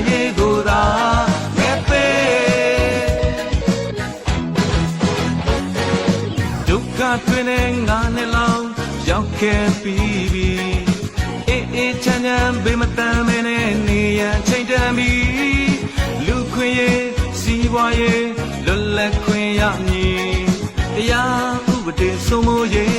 ရေးကိုသာငဲ့ပေးဒုက္ခတွင်နဲ့ငါနဲ့လောင်ရောက်ခဲ့ပြီးပြီအေးချမ်းချမ်းဘေးမတမ်းမနဲ့နေရန်ချိန်တန်ပြီလူခွင့်ရေးစီးပွားရေးလွတ်လပ်ခွင့်ရမည်တရားဥပဒေစိုးမိုးရေး